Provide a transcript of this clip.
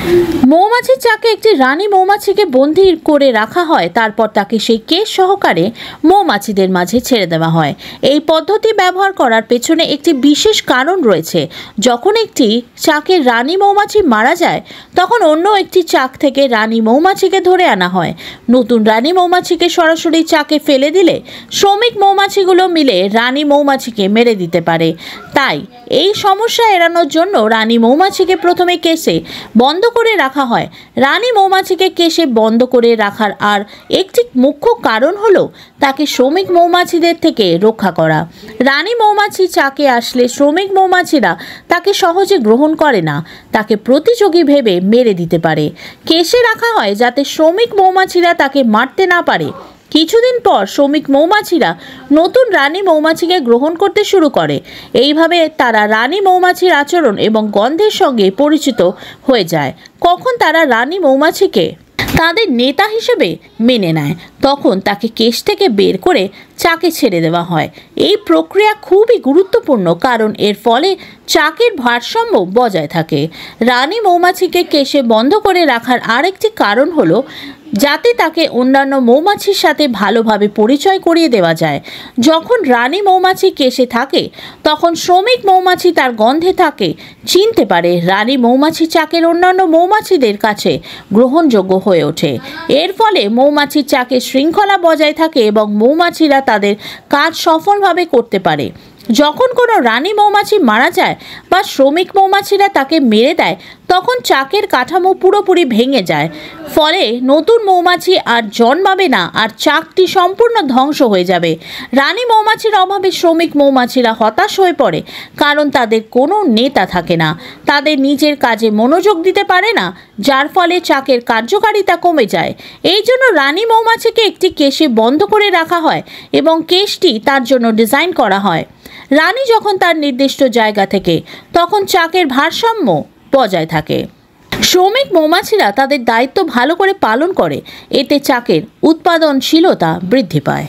মৌমাছির চাকে একটি রানী মৌমাছিকে বন্দী করে রাখা হয়, তারপর তাকে সেই কেশ সহকারে মৌমাছিদের মাঝে ছেড়ে দেওয়া হয়। এই পদ্ধতি ব্যবহার করার পেছনে একটি বিশেষ কারণ রয়েছে। যখন একটি চাকের রানী মৌমাছি মারা যায়, তখন অন্য একটি চাক থেকে রানী মৌমাছিকে ধরে আনা হয়। নতুন রানী মৌমাছিকে সরাসরি চাকে ফেলে দিলে শ্রমিক মৌমাছিগুলো মিলে রানী মৌমাছিকে মেরে দিতে পারে। তাই এই সমস্যা এড়ানোর জন্য রানী মৌমাছিকে প্রথমে কেশে বন্ধ করে রাখা হয়। রানী মৌমাছিকে কেশে বন্ধ করে রাখার আর একটি মুখ্য কারণ হলো তাকে শ্রমিক মৌমাছিদের থেকে রক্ষা করা। রানী মৌমাছি চাকে আসলে শ্রমিক মৌমাছিরা তাকে সহজে গ্রহণ করে না, তাকে প্রতিযোগী ভেবে মেরে দিতে পারে। কেশে রাখা হয় যাতে শ্রমিক মৌমাছিরা তাকে মারতে না পারে। কিছুদিন পর শ্রমিক মৌমাছিরা নতুন রানী মৌমাছিকে গ্রহণ করতে শুরু করে। এইভাবে তারা রানী মৌমাছির আচরণ এবং গন্ধের সঙ্গে পরিচিত হয়ে যায়। কখন তারা রানী মৌমাছিকে তাদের নেতা হিসেবে মেনে নেয়, তখন তাকে কেশ থেকে বের করে চাকে ছেড়ে দেওয়া হয়। এই প্রক্রিয়া খুবই গুরুত্বপূর্ণ, কারণ এর ফলে চাকের ভারসাম্য বজায় থাকে। রানী মৌমাছিকে কেশে বন্ধ করে রাখার আরেকটি কারণ হলো যাতে তাকে অন্যান্য মৌমাছির সাথে ভালোভাবে পরিচয় করিয়ে দেওয়া যায়। যখন রানী মৌমাছি কেশে থাকে, তখন শ্রমিক মৌমাছি তার গন্ধে তাকে চিনতে পারে। রানী মৌমাছি চাকের অন্যান্য মৌমাছিদের কাছে গ্রহণযোগ্য হয়ে ওঠে। এর ফলে মৌমাছির চাকে শৃঙ্খলা বজায় থাকে এবং মৌমাছিরা তাদের কাজ সফলভাবে করতে পারে। যখন কোনো রানী মৌমাছি মারা যায় বা শ্রমিক মৌমাছিরা তাকে মেরে দেয়, তখন চাকের কাঠামো পুরোপুরি ভেঙে যায়। ফলে নতুন মৌমাছি আর জন্মাবে না, আর চাকটি সম্পূর্ণ ধ্বংস হয়ে যাবে। রানী মৌমাছির অভাবে শ্রমিক মৌমাছিরা হতাশ হয়ে পড়ে, কারণ তাদের কোনো নেতা থাকে না, তাদের নিজের কাজে মনোযোগ দিতে পারে না, যার ফলে চাকের কার্যকারিতা কমে যায়। এই জন্য রানী মৌমাছিকে একটি কেশে বন্ধ করে রাখা হয় এবং কেশটি তার জন্য ডিজাইন করা হয়। রানী যখন তার নির্দিষ্ট জায়গা থেকে, তখন চাকের ভারসাম্য বজায় থাকে। শ্রমিক মৌমাছিরা তাদের দায়িত্ব ভালো করে পালন করে, এতে চাকের উৎপাদনশীলতা বৃদ্ধি পায়।